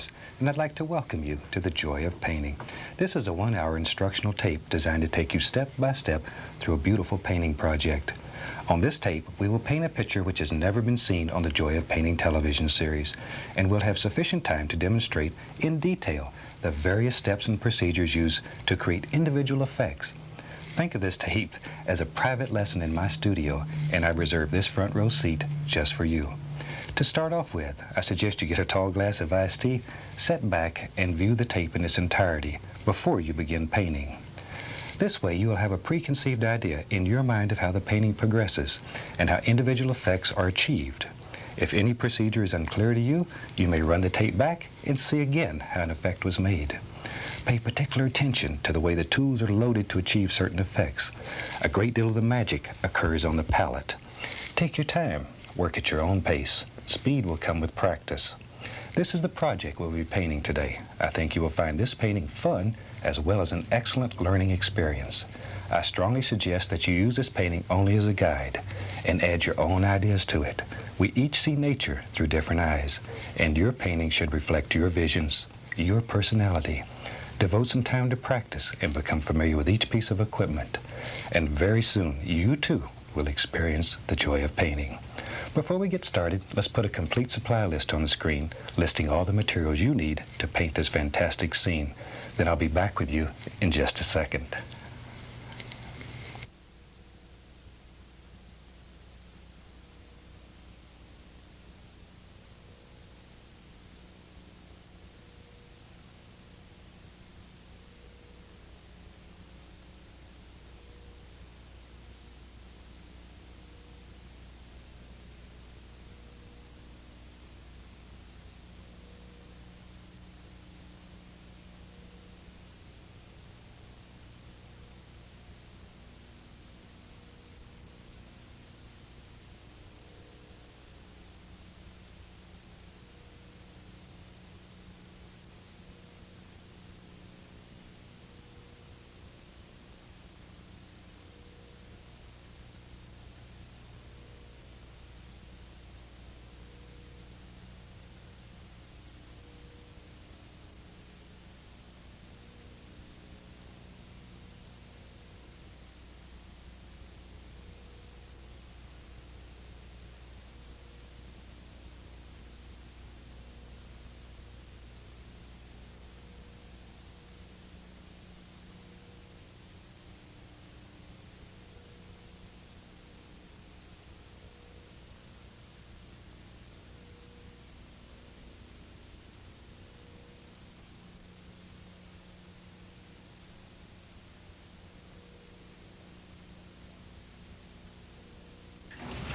Ross, and I'd like to welcome you to The Joy of Painting. This is a 1-hour instructional tape designed to take you step by step through a beautiful painting project. On this tape, we will paint a picture which has never been seen on the Joy of Painting television series, and we'll have sufficient time to demonstrate in detail the various steps and procedures used to create individual effects. Think of this tape as a private lesson in my studio, and I've reserved this front row seat just for you. To start off with, I suggest you get a tall glass of iced tea, sit back, and view the tape in its entirety before you begin painting. This way you will have a preconceived idea in your mind of how the painting progresses and how individual effects are achieved. If any procedure is unclear to you, you may run the tape back and see again how an effect was made. Pay particular attention to the way the tools are loaded to achieve certain effects. A great deal of the magic occurs on the palette. Take your time. Work at your own pace. Speed will come with practice. This is the project we'll be painting today. I think you will find this painting fun as well as an excellent learning experience. I strongly suggest that you use this painting only as a guide and add your own ideas to it. We each see nature through different eyes, and your painting should reflect your visions, your personality. Devote some time to practice and become familiar with each piece of equipment. And very soon, you too will experience the joy of painting. Before we get started, let's put a complete supply list on the screen, listing all the materials you need to paint this fantastic scene. Then I'll be back with you in just a second.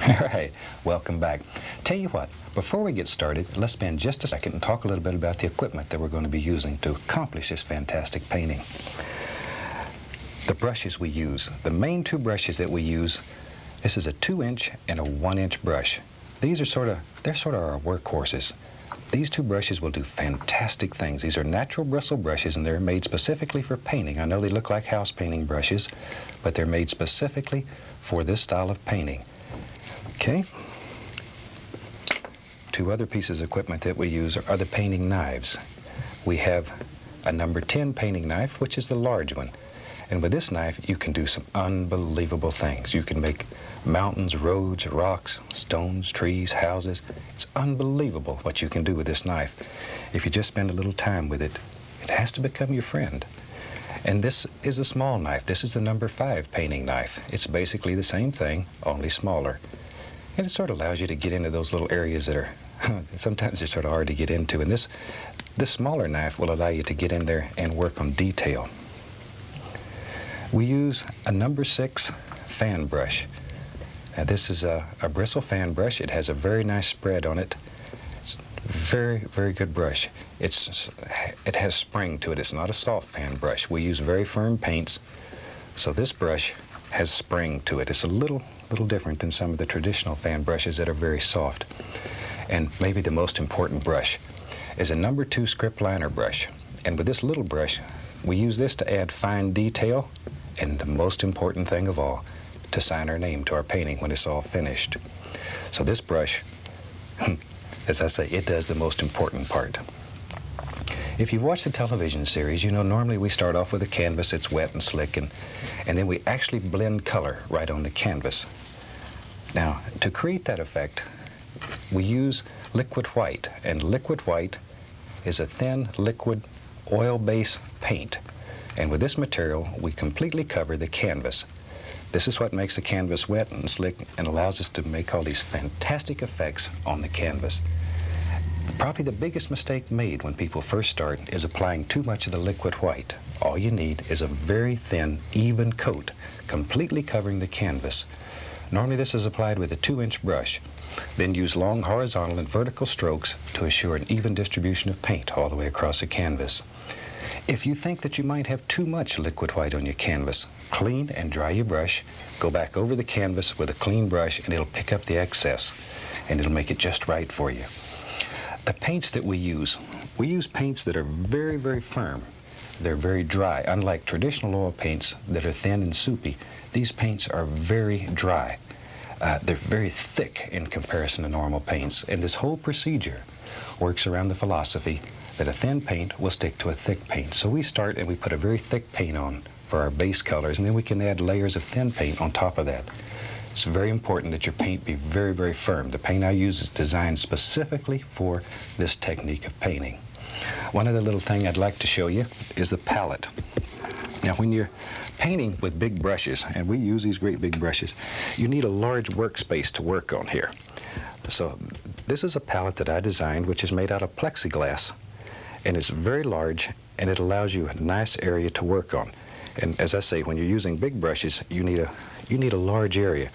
All right, welcome back. Tell you what, before we get started, let's spend just a second and talk a little bit about the equipment that we're going to be using to accomplish this fantastic painting. The brushes we use, the main two brushes that we use, this is a 2-inch and a 1-inch brush. These are they're sort of our workhorses. These two brushes will do fantastic things. These are natural bristle brushes, and they're made specifically for painting. I know they look like house painting brushes, but they're made specifically for this style of painting. Okay. Two other pieces of equipment that we use are the painting knives. We have a number 10 painting knife, which is the large one. And with this knife, you can do some unbelievable things. You can make mountains, roads, rocks, stones, trees, houses. It's unbelievable what you can do with this knife. If you just spend a little time with it, it has to become your friend. And this is a small knife. This is the number 5 painting knife. It's basically the same thing, only smaller. And it sort of allows you to get into those little areas that are sometimes they're sort of hard to get into. And this smaller knife will allow you to get in there and work on detail. We use a number 6 fan brush. Now this is a bristle fan brush. It has a very nice spread on it. It's a very, very good brush. It has spring to it. It's not a soft fan brush. We use very firm paints, so this brush has spring to it. It's a little different than some of the traditional fan brushes that are very soft. And maybe the most important brush is a number 2 script liner brush. And with this little brush, we use this to add fine detail, and the most important thing of all, to sign our name to our painting when it's all finished. So this brush, as I say, it does the most important part. If you've watched the television series, you know normally we start off with a canvas that's wet and slick, and then we actually blend color right on the canvas. Now, to create that effect, we use liquid white, and liquid white is a thin liquid oil-based paint. And with this material, we completely cover the canvas. This is what makes the canvas wet and slick and allows us to make all these fantastic effects on the canvas. Probably the biggest mistake made when people first start is applying too much of the liquid white. All you need is a very thin, even coat, completely covering the canvas. Normally this is applied with a 2-inch brush. Then use long horizontal and vertical strokes to assure an even distribution of paint all the way across the canvas. If you think that you might have too much liquid white on your canvas, clean and dry your brush, go back over the canvas with a clean brush, and it'll pick up the excess, and it'll make it just right for you. The paints that we use paints that are very, very firm. They're very dry. Unlike traditional oil paints that are thin and soupy, these paints are very dry. They're very thick in comparison to normal paints, and this whole procedure works around the philosophy that a thin paint will stick to a thick paint. So we start and we put a very thick paint on for our base colors, and then we can add layers of thin paint on top of that. It's very important that your paint be very, very firm. The paint I use is designed specifically for this technique of painting. One other little thing I'd like to show you is the palette. Now, when you're painting with big brushes, and we use these great big brushes, you need a large workspace to work on here. So this is a palette that I designed, which is made out of plexiglass, and it's very large, and it allows you a nice area to work on. And as I say, when you're using big brushes, you need a large area.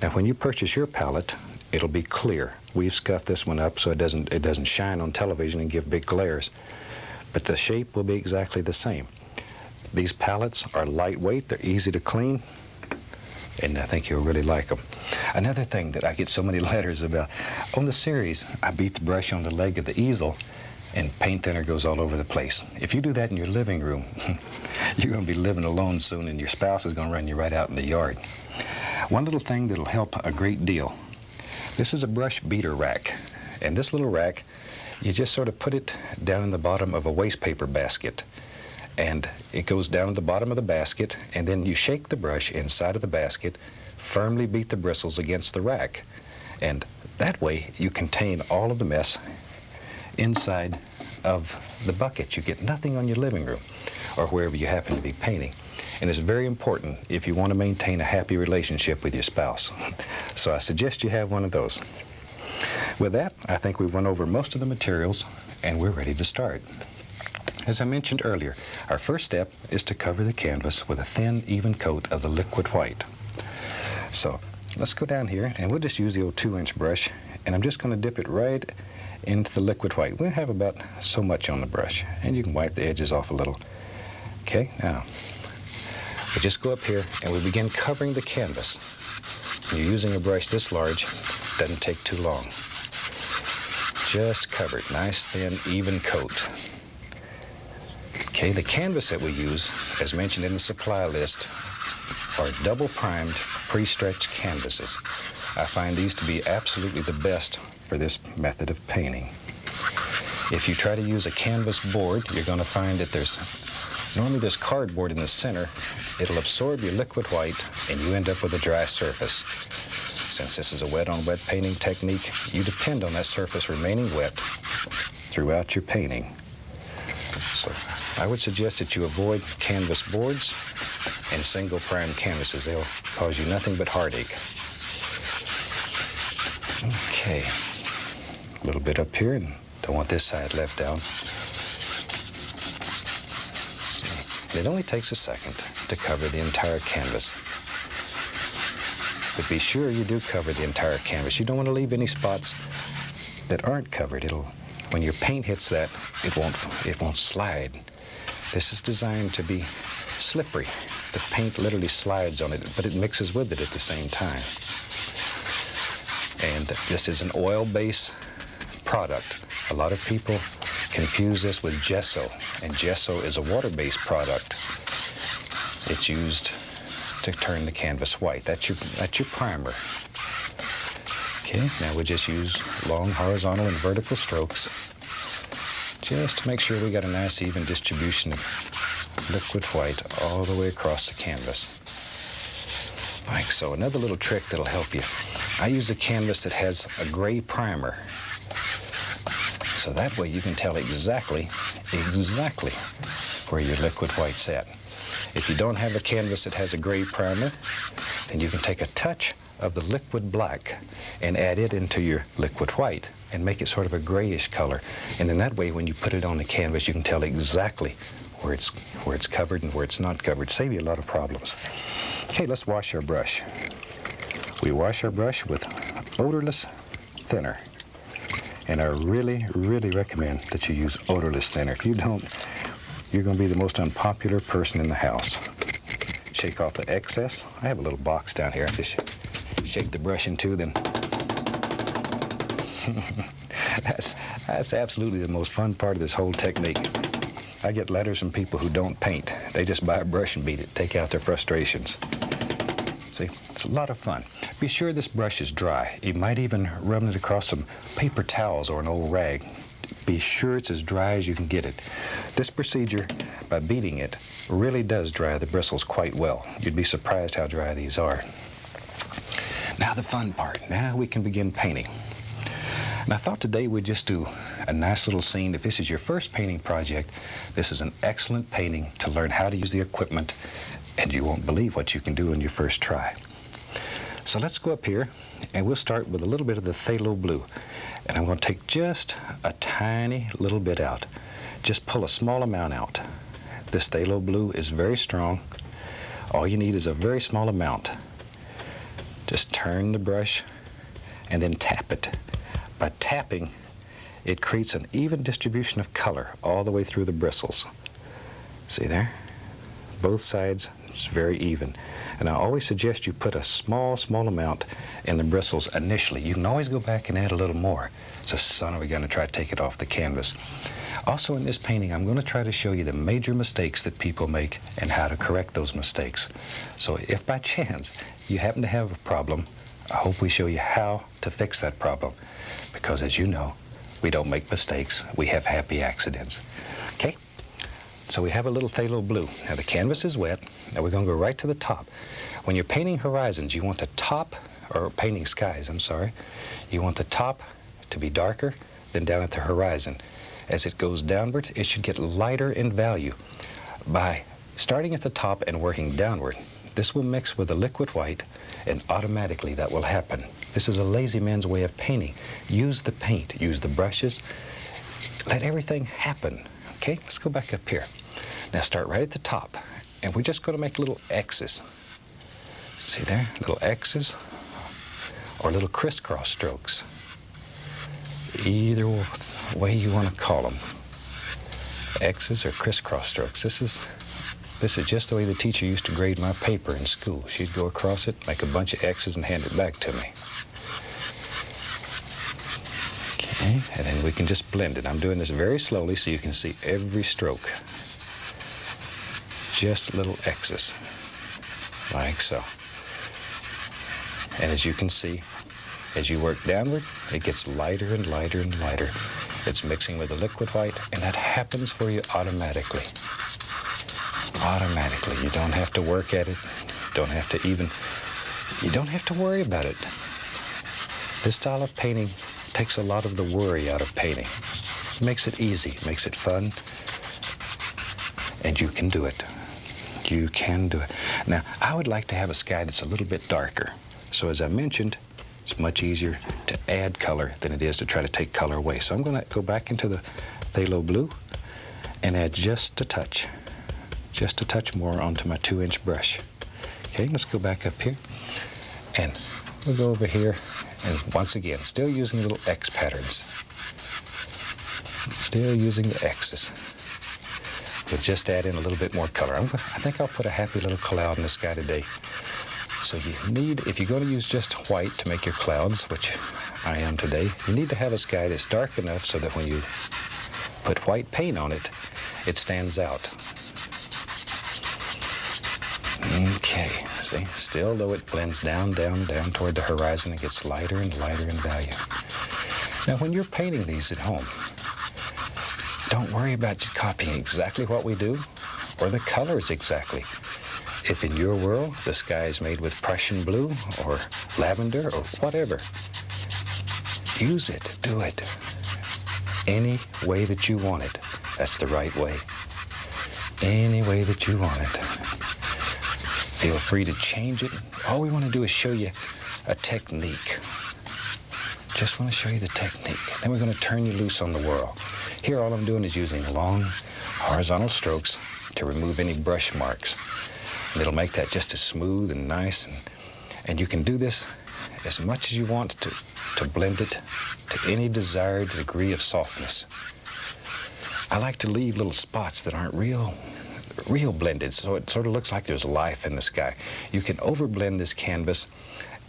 Now, when you purchase your palette, it'll be clear. We've scuffed this one up so it doesn't shine on television and give big glares, but the shape will be exactly the same. These palettes are lightweight, they're easy to clean, and I think you'll really like them. Another thing that I get so many letters about, on the series, I beat the brush on the leg of the easel, and paint thinner goes all over the place. If you do that in your living room, you're going to be living alone soon, and your spouse is going to run you right out in the yard. One little thing that'll help a great deal. This is a brush beater rack, and this little rack, you just sort of put it down in the bottom of a waste paper basket, and it goes down at the bottom of the basket, and then you shake the brush inside of the basket, firmly beat the bristles against the rack, and that way you contain all of the mess inside of the bucket. You get nothing on your living room or wherever you happen to be painting. And it's very important if you want to maintain a happy relationship with your spouse. So I suggest you have one of those. With that, I think we've went over most of the materials, and we're ready to start. As I mentioned earlier, our first step is to cover the canvas with a thin, even coat of the liquid white. So let's go down here, and we'll just use the old 2-inch brush, and I'm just going to dip it right into the liquid white. We'll have about so much on the brush, and you can wipe the edges off a little. Okay, now we just go up here and we begin covering the canvas. When you're using a brush this large, it doesn't take too long. Just cover it, nice, thin, even coat. Okay, the canvas that we use, as mentioned in the supply list, are double primed, pre-stretched canvases. I find these to be absolutely the best for this method of painting. If you try to use a canvas board, you're going to find that normally there's cardboard in the center. It'll absorb your liquid white, and you end up with a dry surface. Since this is a wet-on-wet painting technique, you depend on that surface remaining wet throughout your painting. So I would suggest that you avoid canvas boards and single prime canvases. They'll cause you nothing but heartache. Okay, a little bit up here, and don't want this side left out. It only takes a second to cover the entire canvas. But be sure you do cover the entire canvas. You don't want to leave any spots that aren't covered. When your paint hits that, it won't slide. This is designed to be slippery. The paint literally slides on it, but it mixes with it at the same time. And this is an oil-based product. A lot of people confuse this with gesso, and gesso is a water-based product. It's used to turn the canvas white. That's your primer. Okay, now we just use long horizontal and vertical strokes, just to make sure we got a nice even distribution of liquid white all the way across the canvas. Like so. Another little trick that'll help you. I use a canvas that has a gray primer. So that way you can tell exactly where your liquid white's at. If you don't have a canvas that has a gray primer, then you can take a touch of the liquid black and add it into your liquid white and make it sort of a grayish color. And then that way when you put it on the canvas, you can tell exactly where it's covered and where it's not covered. Save you a lot of problems. Okay, let's wash our brush. We wash our brush with odorless thinner. And I really, really recommend that you use odorless thinner. If you don't, you're going to be the most unpopular person in the house. Shake off the excess. I have a little box down here. I just shake the brush into, then that's absolutely the most fun part of this whole technique. I get letters from people who don't paint. They just buy a brush and beat it, take out their frustrations. See, it's a lot of fun. Be sure this brush is dry. You might even rub it across some paper towels or an old rag. Be sure it's as dry as you can get it. This procedure, by beating it, really does dry the bristles quite well. You'd be surprised how dry these are. Now the fun part. Now we can begin painting. And I thought today we'd just do a nice little scene. If this is your first painting project, this is an excellent painting to learn how to use the equipment, and you won't believe what you can do in your first try. So let's go up here, and we'll start with a little bit of the phthalo blue. And I'm going to take just a tiny little bit out. Just pull a small amount out. This phthalo blue is very strong. All you need is a very small amount. Just turn the brush and then tap it. By tapping, it creates an even distribution of color all the way through the bristles. See there? Both sides, it's very even. And I always suggest you put a small amount in the bristles initially. You can always go back and add a little more. So son, we're going to try to take it off the canvas. Also in this painting, I'm going to try to show you the major mistakes that people make and how to correct those mistakes. So if by chance you happen to have a problem, I hope we show you how to fix that problem. Because as you know, we don't make mistakes. We have happy accidents. Okay? So we have a little phthalo blue. Now the canvas is wet. Now we're going to go right to the top. When you're painting horizons, you want the top, or painting skies, I'm sorry, you want the top to be darker than down at the horizon. As it goes downward, it should get lighter in value. By starting at the top and working downward, this will mix with the liquid white, and automatically that will happen. This is a lazy man's way of painting. Use the paint, use the brushes, let everything happen. Okay, let's go back up here. Now start right at the top, and we're just going to make little X's. See there? Little X's or little crisscross strokes. Either way you want to call them. X's or crisscross strokes. This is just the way the teacher used to grade my paper in school. She'd go across it, make a bunch of X's, and hand it back to me. Okay, and then we can just blend it. I'm doing this very slowly so you can see every stroke. Just little X's, like so. And as you can see, as you work downward, it gets lighter and lighter and lighter. It's mixing with the liquid white, and that happens for you automatically. Automatically. You don't have to work at it. You don't have to worry about it. This style of painting takes a lot of the worry out of painting. It makes it easy, it makes it fun, and you can do it. You can do it. Now, I would like to have a sky that's a little bit darker. So as I mentioned, it's much easier to add color than it is to try to take color away. So I'm going to go back into the phthalo blue and add just a touch more onto my 2-inch brush. Okay, let's go back up here, and we'll go over here, and once again, still using little X patterns. Still using the X's. We'll just add in a little bit more color. I think I'll put a happy little cloud in the sky today. So you need, if you're going to use just white to make your clouds, which I am today, you need to have a sky that's dark enough so that when you put white paint on it, it stands out. Okay, see, still though it blends down toward the horizon, it gets lighter and lighter in value. Now when you're painting these at home, Don't worry about copying exactly what we do or the colors exactly. If in your world the sky is made with Prussian blue or lavender or whatever, use it, do it. Any way that you want it, that's the right way. Any way that you want it. Feel free to change it. All we want to do is show you a technique. Just want to show you the technique. Then we're going to turn you loose on the whirl. Here all I'm doing is using long horizontal strokes to remove any brush marks. And it'll make that just as smooth and nice. And you can do this as much as you want to blend it to any desired degree of softness. I like to leave little spots that aren't real blended, so it sort of looks like there's life in the sky. You can overblend this canvas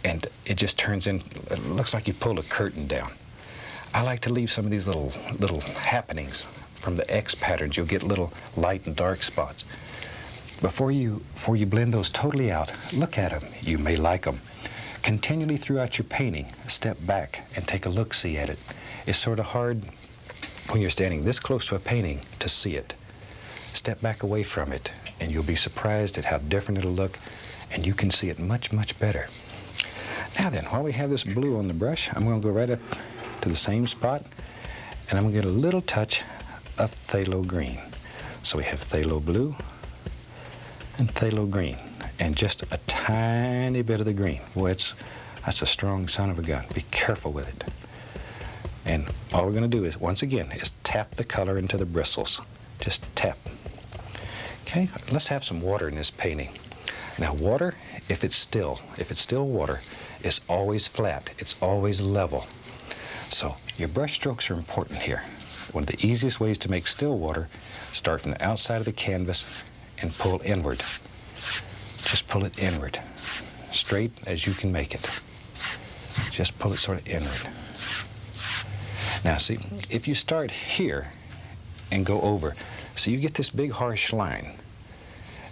and it just turns in, it looks like you pulled a curtain down. I like to leave some of these little happenings from the X patterns. You'll get little light and dark spots. Before you blend those totally out, look at them. You may like them. Continually throughout your painting, step back and take a look-see at it. It's sort of hard when you're standing this close to a painting to see it. Step back away from it and you'll be surprised at how different it'll look, and you can see it much, much better. Now then, while we have this blue on the brush, I'm going to go right up to the same spot and I'm going to get a little touch of phthalo green. So we have phthalo blue and phthalo green, and just a tiny bit of the green. Boy, that's a strong son of a gun. Be careful with it. And all we're going to do is, once again, is tap the color into the bristles. Just tap. Okay, let's have some water in this painting. Now water, if it's still water, is always flat. It's always level. So your brush strokes are important here. One of the easiest ways to make still water, start from the outside of the canvas and pull inward. Just pull it inward, straight as you can make it. Just pull it sort of inward. Now see, if you start here and go over, so you get this big harsh line,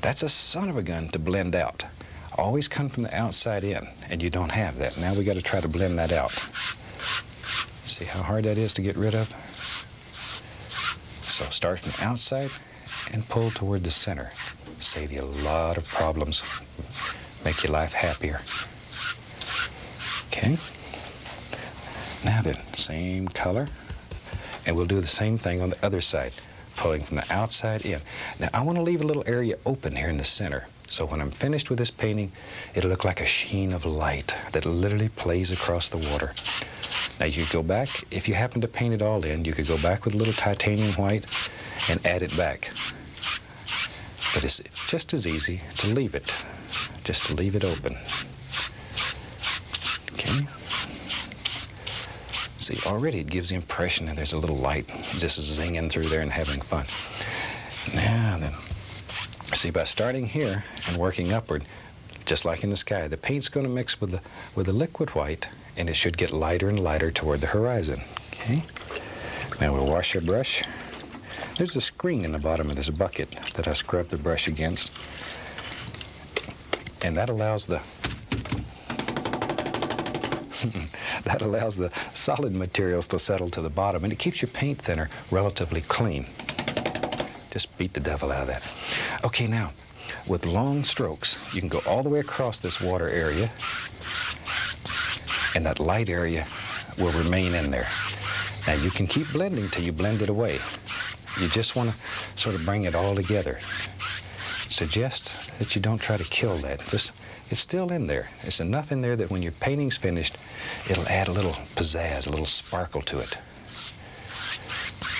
that's a son of a gun to blend out. Always come from the outside in, and you don't have that. Now we got to try to blend that out. See how hard that is to get rid of? So start from the outside and pull toward the center. Save you a lot of problems. Make your life happier. Okay? Now then, same color. And we'll do the same thing on the other side, pulling from the outside in. Now I want to leave a little area open here in the center. So when I'm finished with this painting, it'll look like a sheen of light that literally plays across the water. Now you could go back, if you happen to paint it all in, you could go back with a little titanium white and add it back. But it's just as easy to leave it, just to leave it open. Okay. See, already it gives the impression that there's a little light just zinging through there and having fun. Now then, see, by starting here and working upward, just like in the sky, the paint's going to mix with the liquid white, and it should get lighter and lighter toward the horizon. Okay. Now we'll wash our brush. There's a screen in the bottom of this bucket that I scrubbed the brush against, and that allows the that allows the solid materials to settle to the bottom, and it keeps your paint thinner relatively clean. Just beat the devil out of that. Okay, now with long strokes, you can go all the way across this water area, and that light area will remain in there. Now you can keep blending till you blend it away. You just want to sort of bring it all together. Suggest that you don't try to kill that. It's still in there. It's enough in there that when your painting's finished, it'll add a little pizzazz, a little sparkle to it.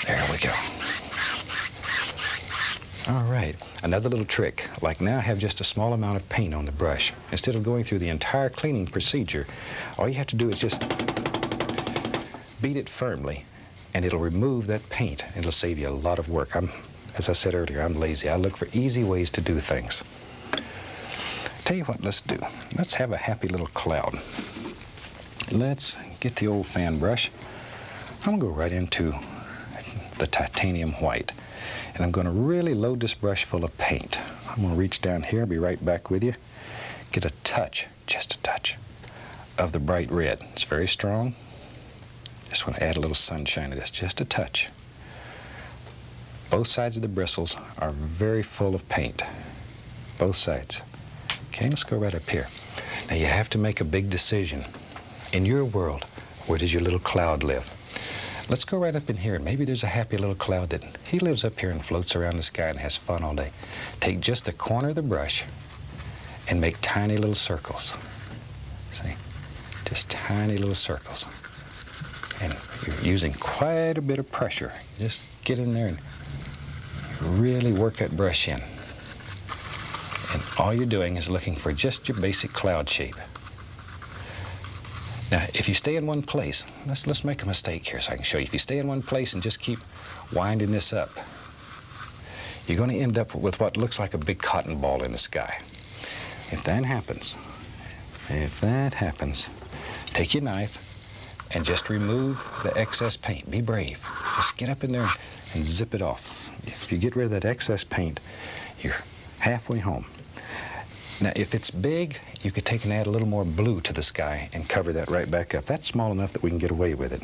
There we go. All right, another little trick. Like now I have just a small amount of paint on the brush. Instead of going through the entire cleaning procedure, all you have to do is just beat it firmly, and it'll remove that paint. It'll save you a lot of work. As I said earlier, I'm lazy. I look for easy ways to do things. Tell you what, let's do. Let's have a happy little cloud. Let's get the old fan brush. I'm gonna go right into the titanium white, and I'm gonna really load this brush full of paint. I'm gonna reach down here, be right back with you. Get a touch, just a touch, of the bright red. It's very strong. Just want to add a little sunshine to this, just a touch. Both sides of the bristles are very full of paint. Both sides. Okay, let's go right up here. Now you have to make a big decision. In your world, where does your little cloud live? Let's go right up in here. Maybe there's a happy little cloud that he lives up here and floats around the sky and has fun all day. Take just the corner of the brush and make tiny little circles. See? Just tiny little circles. And you're using quite a bit of pressure. Just get in there and really work that brush in. And all you're doing is looking for just your basic cloud shape. Now, if you stay in one place, let's make a mistake here so I can show you. If you stay in one place and just keep winding this up, you're going to end up with what looks like a big cotton ball in the sky. If that happens, take your knife and just remove the excess paint. Be brave. Just get up in there and zip it off. If you get rid of that excess paint, you're halfway home. Now, if it's big, you could take and add a little more blue to the sky and cover that right back up. That's small enough that we can get away with it.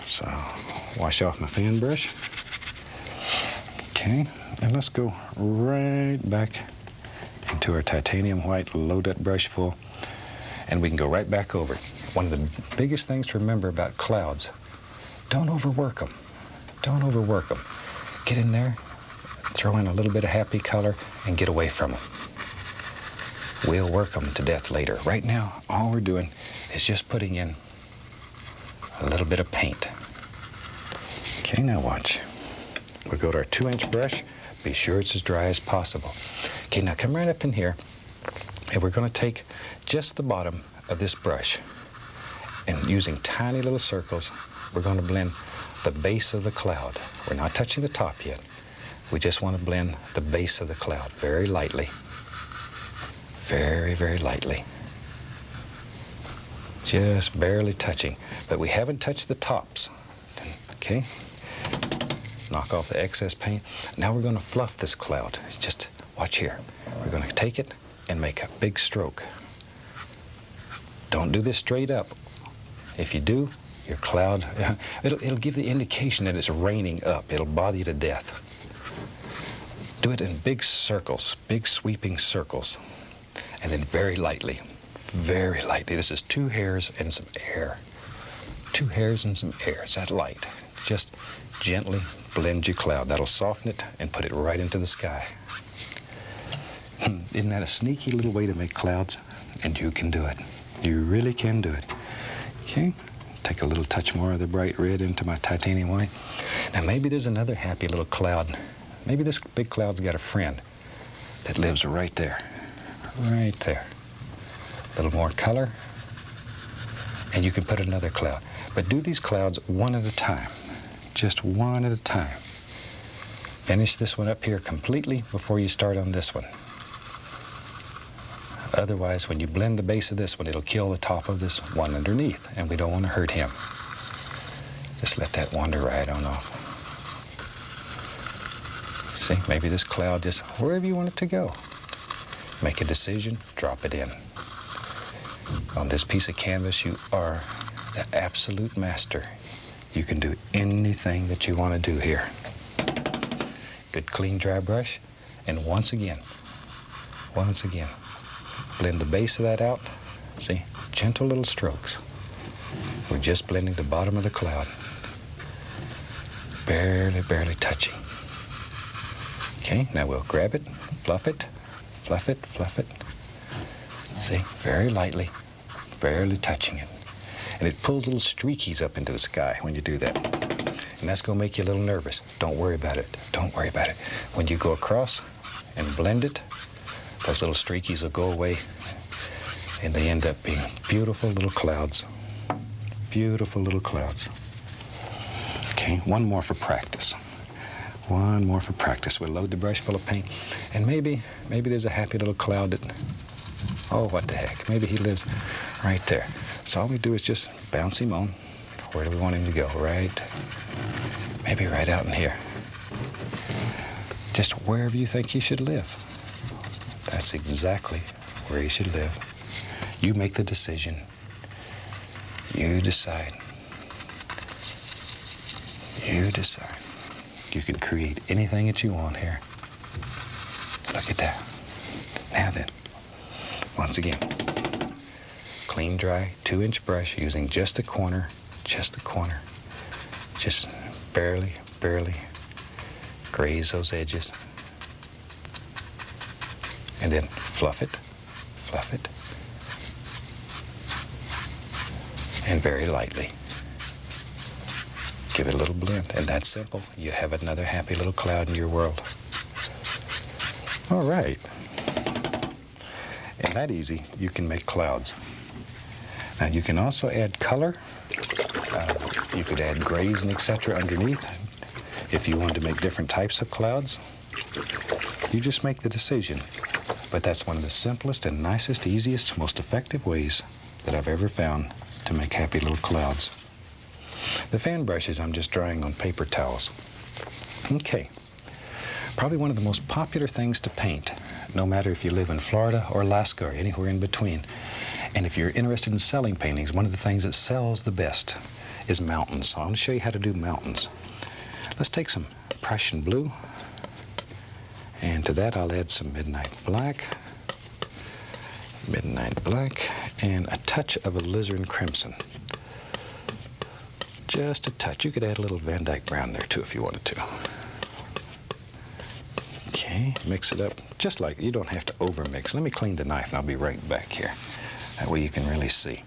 So, wash off my fan brush. Okay, and let's go right back into our titanium white, load that brush full, and we can go right back over it. One of the biggest things to remember about clouds, don't overwork them. Don't overwork them. Get in there, throw in a little bit of happy color, and get away from them. We'll work them to death later. Right now, all we're doing is just putting in a little bit of paint. Okay, now watch. We'll go to our 2-inch brush. Be sure it's as dry as possible. Okay, now come right up in here, and we're going to take just the bottom of this brush, and using tiny little circles, we're going to blend the base of the cloud. We're not touching the top yet. We just want to blend the base of the cloud very lightly. Very, very lightly. Just barely touching. But we haven't touched the tops. Okay? Knock off the excess paint. Now we're going to fluff this cloud. Just watch here. We're going to take it and make a big stroke. Don't do this straight up. If you do, your cloud, it'll give the indication that it's raining up. It'll bother you to death. Do it in big circles, big sweeping circles. And then very lightly, very lightly. This is 2 hairs and some air. 2 hairs and some air. It's that light. Just gently blend your cloud. That'll soften it and put it right into the sky. Isn't that a sneaky little way to make clouds? And you can do it. You really can do it. Okay, take a little touch more of the bright red into my titanium white. Now maybe there's another happy little cloud. Maybe this big cloud's got a friend that lives right there. Right there. A little more color, and you can put another cloud. But do these clouds one at a time. Just one at a time. Finish this one up here completely before you start on this one. Otherwise, when you blend the base of this one, it'll kill the top of this one underneath, and we don't want to hurt him. Just let that wander right on off. See, maybe this cloud just wherever you want it to go. Make a decision, drop it in. On this piece of canvas, you are the absolute master. You can do anything that you want to do here. Good clean dry brush, and once again, blend the base of that out. See, gentle little strokes. We're just blending the bottom of the cloud. Barely, barely touching. Okay, now we'll grab it, fluff it, fluff it, fluff it. See, very lightly, barely touching it. And it pulls little streakies up into the sky when you do that. And that's going to make you a little nervous. Don't worry about it. Don't worry about it. When you go across and blend it, those little streakies will go away, and they end up being beautiful little clouds. Beautiful little clouds. Okay, one more for practice. One more for practice. We'll load the brush full of paint, and maybe there's a happy little cloud that, oh, what the heck, maybe he lives right there. So all we do is just bounce him on. Where do we want him to go? Right, maybe right out in here. Just wherever you think he should live. That's exactly where he should live. You make the decision. You decide. You decide. You can create anything that you want here. Look at that. Now then, once again, clean, dry, 2-inch brush using just the corner, just barely graze those edges. And then fluff it, and very lightly. Give it a little blend, and that's simple. You have another happy little cloud in your world. All right. And that easy, you can make clouds. Now you can also add color. You could add grays and etc. underneath if you wanted to make different types of clouds. You just make the decision. But that's one of the simplest and nicest, easiest, most effective ways that I've ever found to make happy little clouds. The fan brushes I'm just drying on paper towels. Okay, probably one of the most popular things to paint, no matter if you live in Florida or Alaska or anywhere in between. And if you're interested in selling paintings, one of the things that sells the best is mountains. So I want to show you how to do mountains. Let's take some Prussian blue, and to that I'll add some midnight black, and a touch of alizarin crimson. Just a touch. You could add a little Van Dyke brown there too if you wanted to. Okay, mix it up just like, you don't have to over mix. Let me clean the knife and I'll be right back here. That way you can really see.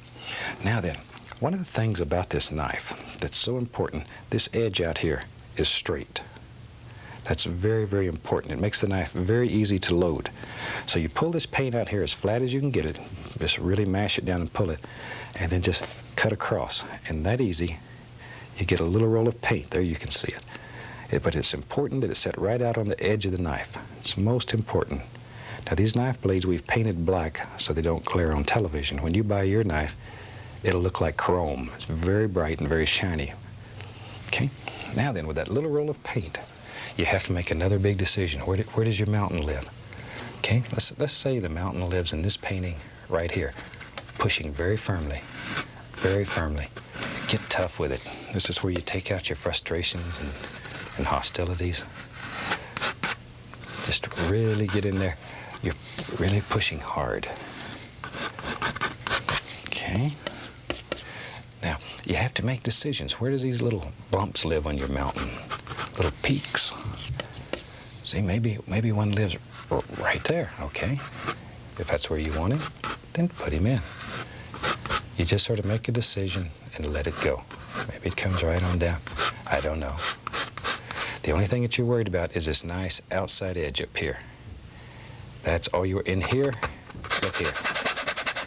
Now then, one of the things about this knife that's so important, this edge out here is straight. That's very, very important. It makes the knife very easy to load. So you pull this paint out here as flat as you can get it, just really mash it down and pull it, and then just cut across. And that easy, you get a little roll of paint. There you can see it. But it's important that it's set right out on the edge of the knife. It's most important. Now these knife blades we've painted black so they don't glare on television. When you buy your knife, it'll look like chrome. It's very bright and very shiny. Okay, now then, with that little roll of paint, you have to make another big decision. Where does your mountain live? Okay, let's say the mountain lives in this painting right here, pushing very firmly, very firmly. Get tough with it. This is where you take out your frustrations and hostilities. Just really get in there. You're really pushing hard. Okay. Now, you have to make decisions. Where do these little bumps live on your mountain? Little peaks. See, maybe one lives right there, okay? If that's where you want him, then put him in. You just sort of make a decision and let it go. Maybe it comes right on down. I don't know. The only thing that you're worried about is this nice outside edge up here. That's all you're in here. Look here.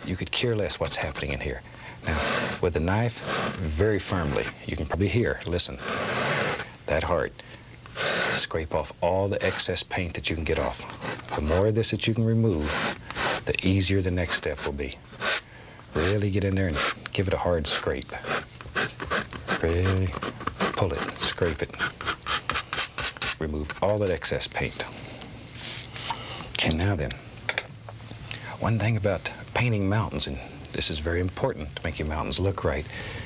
You could care less what's happening in here. Now, with the knife, very firmly, you can probably hear, listen, that hard. Scrape off all the excess paint that you can get off. The more of this that you can remove, the easier the next step will be. Really get in there and give it a hard scrape. Really pull it, scrape it. Remove all that excess paint. Okay, now then, one thing about painting mountains, and this is very important to make your mountains look right.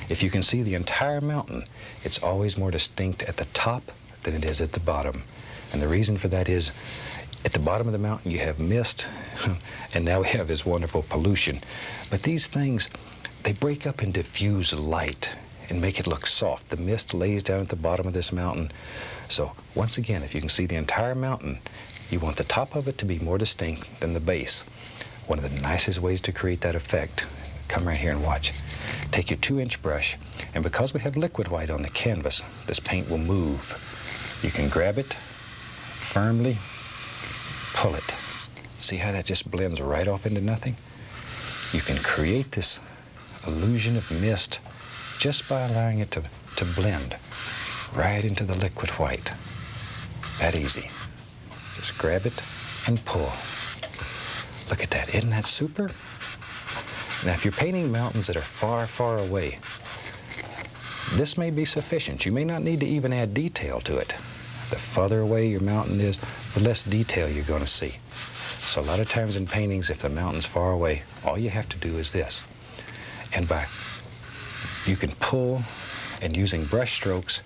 If you can see the entire mountain, it's always more distinct at the top than it is at the bottom. And the reason for that is, at the bottom of the mountain you have mist, and now we have this wonderful pollution. But these things, they break up and diffuse light and make it look soft. The mist lays down at the bottom of this mountain. So once again, if you can see the entire mountain, you want the top of it to be more distinct than the base. One of the nicest ways to create that effect, come right here and watch. Take your 2-inch brush, and because we have liquid white on the canvas, this paint will move. You can grab it firmly, pull it. See how that just blends right off into nothing? You can create this illusion of mist just by allowing it to blend right into the liquid white. That easy. Just grab it and pull. Look at that, isn't that super? Now if you're painting mountains that are far, far away, this may be sufficient. You may not need to even add detail to it. The farther away your mountain is, the less detail you're going to see. So a lot of times in paintings, if the mountain's far away, all you have to do is this. And you can pull, and using brush strokes,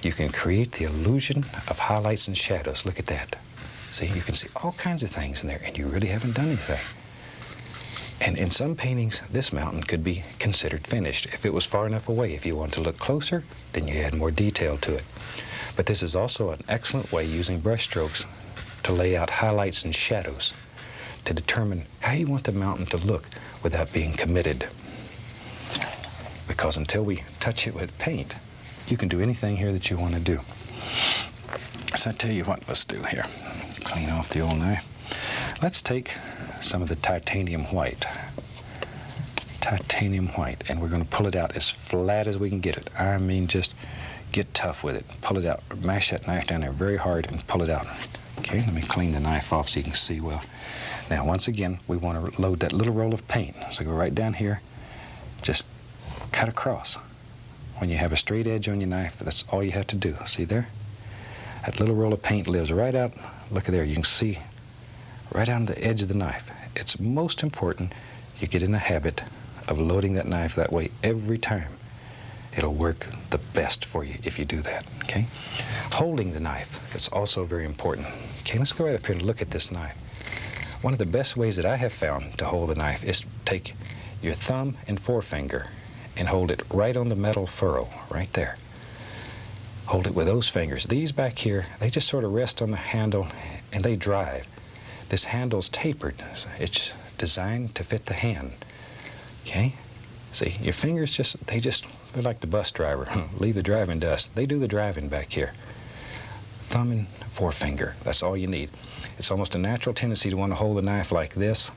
you can create the illusion of highlights and shadows. Look at that. See, you can see all kinds of things in there, and you really haven't done anything. And in some paintings, this mountain could be considered finished if it was far enough away. If you want to look closer, then you add more detail to it. But this is also an excellent way, using brush strokes, to lay out highlights and shadows, to determine how you want the mountain to look without being committed. Because until we touch it with paint, you can do anything here that you want to do. So I tell you what, let's do here. Clean off the old knife. Let's take some of the titanium white. Titanium white, and we're going to pull it out as flat as we can get it. I mean, just get tough with it. Pull it out. Mash that knife down there very hard and pull it out. Okay, let me clean the knife off so you can see well. Now, once again, we want to load that little roll of paint. So go right down here, just cut across. When you have a straight edge on your knife, that's all you have to do. See there? That little roll of paint lives right out. Look at there. You can see right on the edge of the knife. It's most important you get in the habit of loading that knife that way every time. It'll work the best for you if you do that, okay? Holding the knife is also very important. Okay, let's go right up here and look at this knife. One of the best ways that I have found to hold the knife is to take your thumb and forefinger and hold it right on the metal furrow, right there. Hold it with those fingers. These back here, they just sort of rest on the handle and they drive. This handle's tapered. It's designed to fit the hand, okay? See, your fingers they're like the bus driver. Leave the driving to us. They do the driving back here. Thumb and forefinger, that's all you need. It's almost a natural tendency to want to hold the knife like this,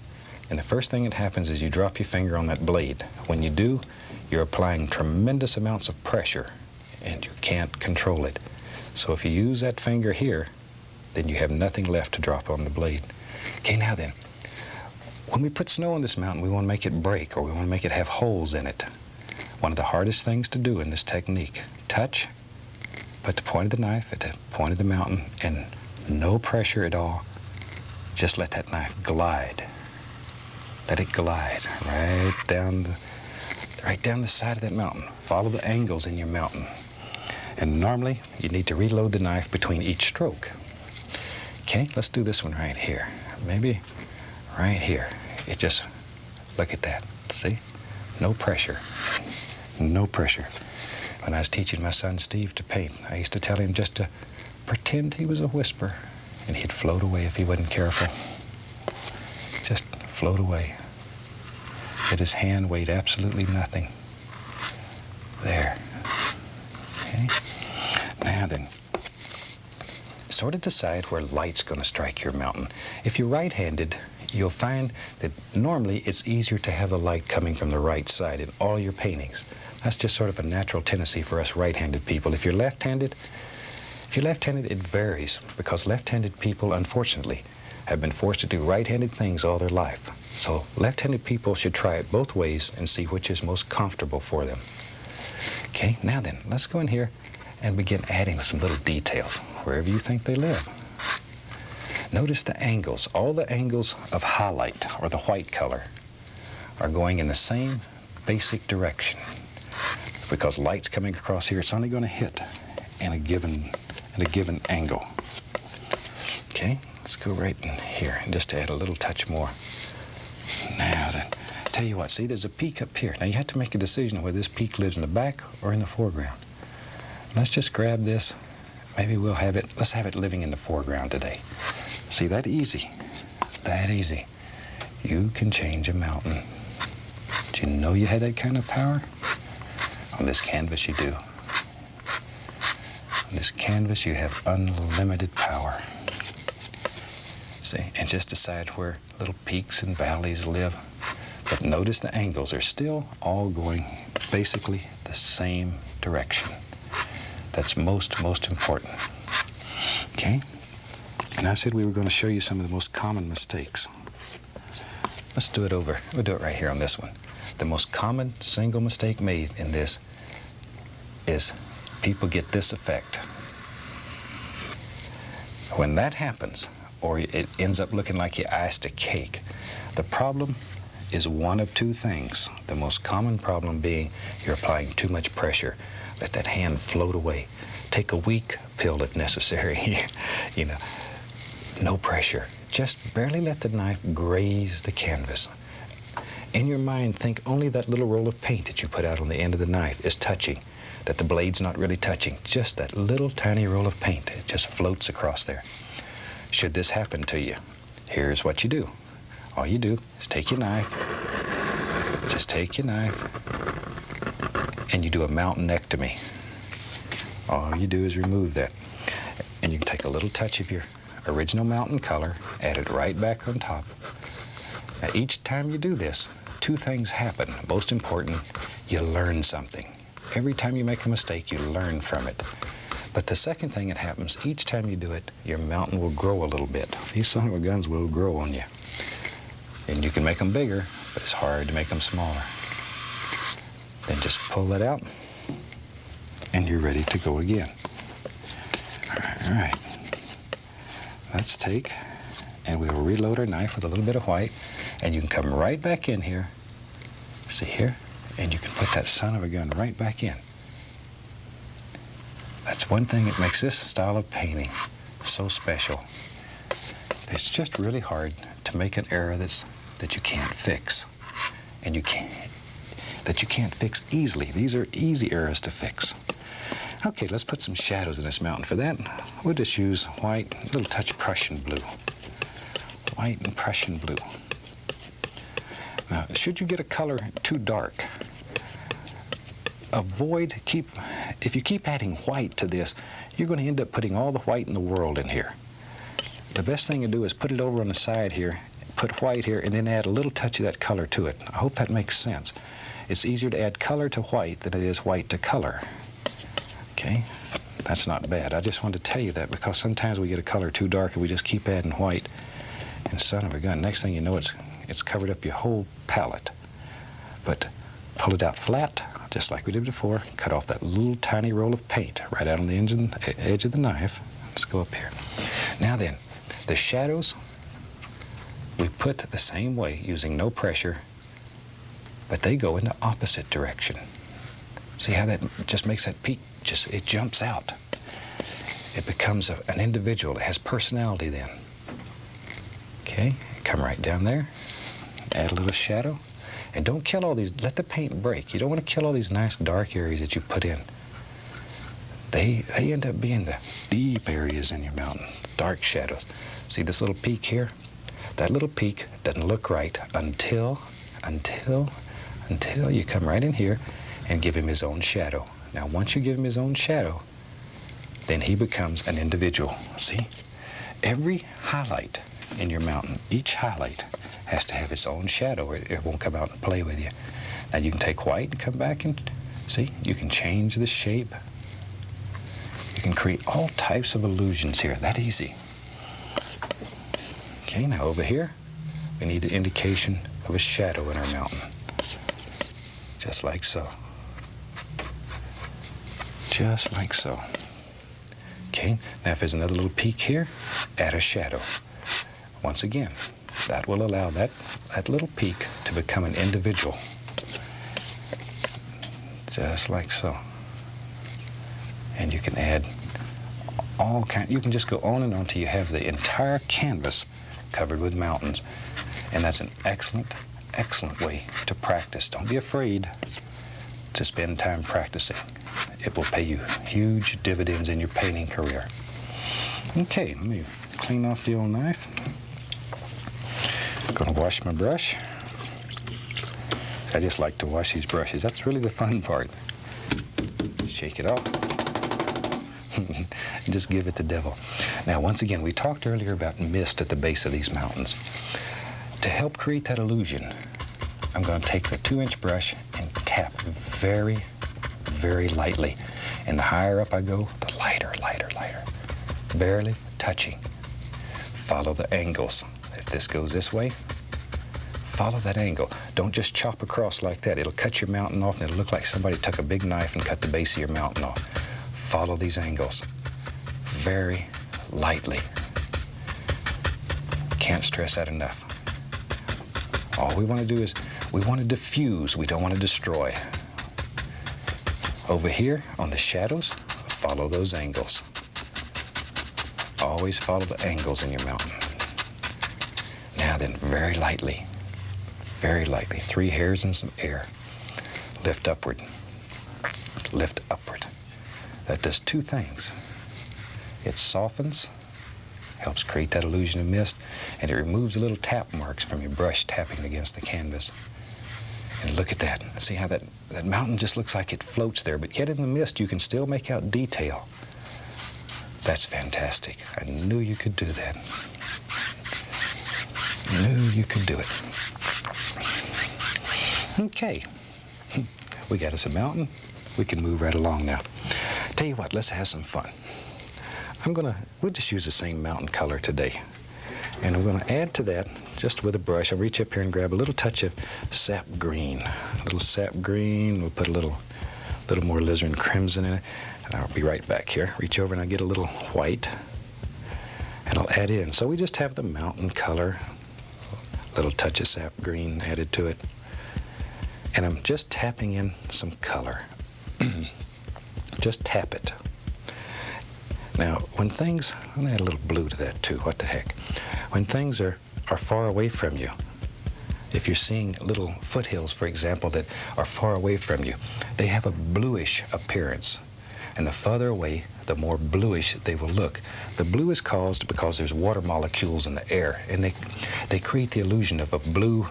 and the first thing that happens is you drop your finger on that blade. When you do, you're applying tremendous amounts of pressure, and you can't control it. So if you use that finger here, then you have nothing left to drop on the blade. Okay, now then, when we put snow on this mountain, we want to make it break, or we want to make it have holes in it. One of the hardest things to do in this technique, touch, put the point of the knife at the point of the mountain, and no pressure at all. Just let that knife glide. Let it glide right down the side of that mountain. Follow the angles in your mountain. And normally, you need to reload the knife between each stroke. Okay, let's do this one right here. Maybe right here. Look at that. See? No pressure. No pressure. When I was teaching my son Steve to paint, I used to tell him just to pretend he was a whisper, and he'd float away if he wasn't careful. Just float away. Yet his hand weighed absolutely nothing. There. Okay? Now then, sort of decide where light's going to strike your mountain. If you're right-handed, you'll find that normally it's easier to have the light coming from the right side in all your paintings. That's just sort of a natural tendency for us right-handed people. If you're left-handed, it varies, because left-handed people, unfortunately, have been forced to do right-handed things all their life. So left-handed people should try it both ways and see which is most comfortable for them. Okay, now then, let's go in here and begin adding some little details wherever you think they live. Notice the angles. All the angles of highlight, or the white color, are going in the same basic direction. Because light's coming across here, it's only going to hit in a given angle. Okay, let's go right in here and just add a little touch more. Now then, tell you what, see, there's a peak up here. Now you have to make a decision whether this peak lives in the back or in the foreground. Let's just grab this. Maybe let's have it living in the foreground today. See, that easy. That easy. You can change a mountain. Did you know you had that kind of power? On this canvas you do. On this canvas you have unlimited power. See, and just decide where little peaks and valleys live. But notice the angles are still all going basically the same direction. That's most important. Okay? And I said we were going to show you some of the most common mistakes. Let's do it over. We'll do it right here on this one. The most common single mistake made in this is people get this effect. When that happens, or it ends up looking like you iced a cake, the problem is one of two things. The most common problem being you're applying too much pressure. Let that hand float away. Take a weak pill if necessary. You know, no pressure. Just barely let the knife graze the canvas. In your mind, think only that little roll of paint that you put out on the end of the knife is touching, that the blade's not really touching. Just that little tiny roll of paint. It just floats across there. Should this happen to you, here's what you do. All you do is take your knife, just take your knife, and you do a mountainectomy. All you do is remove that. And you can take a little touch of your original mountain color, add it right back on top. Now, each time you do this, two things happen. Most important, you learn something. Every time you make a mistake, you learn from it. But the second thing that happens, each time you do it, your mountain will grow a little bit. These son of a guns will grow on you. And you can make them bigger, but it's hard to make them smaller. Then just pull that out, and you're ready to go again. All right. Let's take, and we will reload our knife with a little bit of white, and you can come right back in here. See here? And you can put that son of a gun right back in. That's one thing that makes this style of painting so special. It's just really hard to make an error that you can't fix, and you can't fix easily. These are easy errors to fix. Okay, let's put some shadows in this mountain. For that, we'll just use white, a little touch of Prussian blue. White and Prussian blue. Now, should you get a color too dark, if you keep adding white to this, you're going to end up putting all the white in the world in here. The best thing to do is put it over on the side here, put white here, and then add a little touch of that color to it. I hope that makes sense. It's easier to add color to white than it is white to color. Okay, that's not bad. I just wanted to tell you that because sometimes we get a color too dark and we just keep adding white. And son of a gun, next thing you know, it's covered up your whole palette. But pull it out flat, just like we did before. Cut off that little tiny roll of paint right out on the edge of the knife. Let's go up here. Now then, the shadows, we put the same way, using no pressure, but they go in the opposite direction. See how that just makes that peak, it jumps out. It becomes an individual. It has personality then. Okay, come right down there, add a little shadow, and don't kill all these, let the paint break. You don't want to kill all these nice dark areas that you put in. They end up being the deep areas in your mountain, dark shadows. See this little peak here? That little peak doesn't look right until you come right in here and give him his own shadow. Now, once you give him his own shadow, then he becomes an individual. See? Every highlight in your mountain, each highlight has to have its own shadow or it won't come out and play with you. Now, you can take white and come back and, see, you can change the shape. You can create all types of illusions here, that easy. Okay, now over here, we need the indication of a shadow in our mountain. Just like so. Just like so. Okay, now if there's another little peak here, add a shadow. Once again, that will allow that little peak to become an individual. Just like so. And you can add you can just go on and on till you have the entire canvas covered with mountains. And that's an excellent, excellent way to practice. Don't be afraid to spend time practicing. It will pay you huge dividends in your painting career. Okay, let me clean off the old knife. I'm going to wash my brush. I just like to wash these brushes. That's really the fun part. Shake it off. Just give it the devil. Now, once again, we talked earlier about mist at the base of these mountains. To help create that illusion, I'm going to take the 2-inch brush and tap very, very lightly. And the higher up I go, the lighter, lighter, lighter. Barely touching. Follow the angles. If this goes this way, follow that angle. Don't just chop across like that. It'll cut your mountain off and it'll look like somebody took a big knife and cut the base of your mountain off. Follow these angles very lightly. Can't stress that enough. All we want to do is we want to diffuse. We don't want to destroy. Over here on the shadows, follow those angles. Always follow the angles in your mountain. Now then, very lightly, 3 hairs and some air. Lift upward. Lift upward. That does 2 things. It softens, helps create that illusion of mist, and it removes the little tap marks from your brush tapping against the canvas. And look at that. See how that mountain just looks like it floats there, but yet in the mist you can still make out detail. That's fantastic. I knew you could do that. Knew you could do it. Okay. We got us a mountain. We can move right along now. Tell you what, let's have some fun. We'll just use the same mountain color today. And I'm gonna add to that, just with a brush, I'll reach up here and grab a little touch of sap green. A little sap green, we'll put a little more alizarin crimson in it. And I'll be right back here. Reach over and I'll get a little white. And I'll add in. So we just have the mountain color, a little touch of sap green added to it. And I'm just tapping in some color. Just tap it. Now, when things, I'm gonna add a little blue to that too, what the heck. When things are far away from you, if you're seeing little foothills, for example, that are far away from you, they have a bluish appearance. And the farther away, the more bluish they will look. The blue is caused because there's water molecules in the air, and they create the illusion of a blue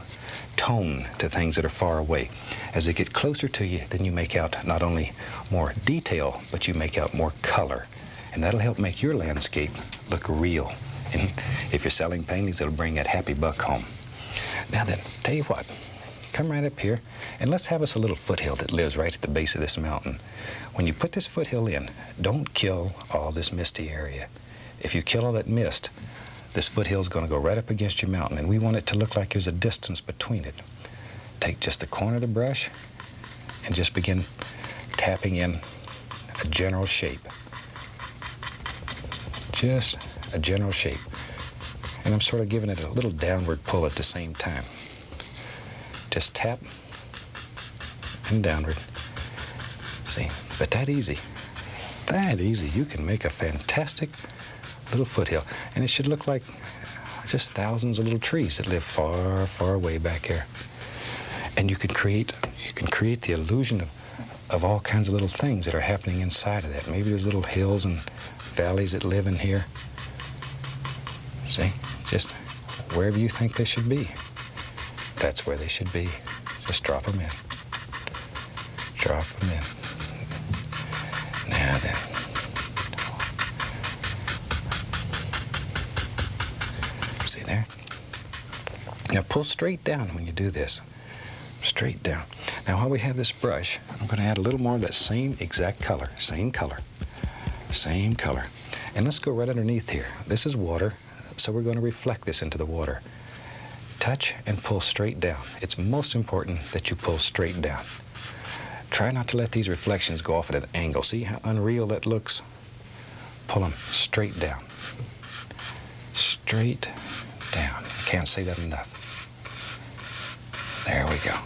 tone to things that are far away. As they get closer to you, then you make out not only more detail, but you make out more color. And that'll help make your landscape look real. And if you're selling paintings, it'll bring that happy buck home. Now then, tell you what, come right up here and let's have us a little foothill that lives right at the base of this mountain. When you put this foothill in, don't kill all this misty area. If you kill all that mist, this foothill is going to go right up against your mountain, and we want it to look like there's a distance between it. Take just the corner of the brush and just begin tapping in a general shape. Just a general shape. And I'm sort of giving it a little downward pull at the same time. Just tap and downward. See, but that easy, you can make a fantastic little foothill. And it should look like just thousands of little trees that live far, far away back here. And you can create the illusion of all kinds of little things that are happening inside of that. Maybe there's little hills and valleys that live in here. See, just wherever you think they should be, that's where they should be. Just drop them in. Drop them in. Now then. See there? Now pull straight down when you do this. Straight down. Now while we have this brush, I'm going to add a little more of that same exact color. Same color. Same color. And let's go right underneath here. This is water, so we're going to reflect this into the water. Touch and pull straight down. It's most important that you pull straight down. Try not to let these reflections go off at an angle. See how unreal that looks? Pull them straight down. Straight down. I can't say that enough. There we go.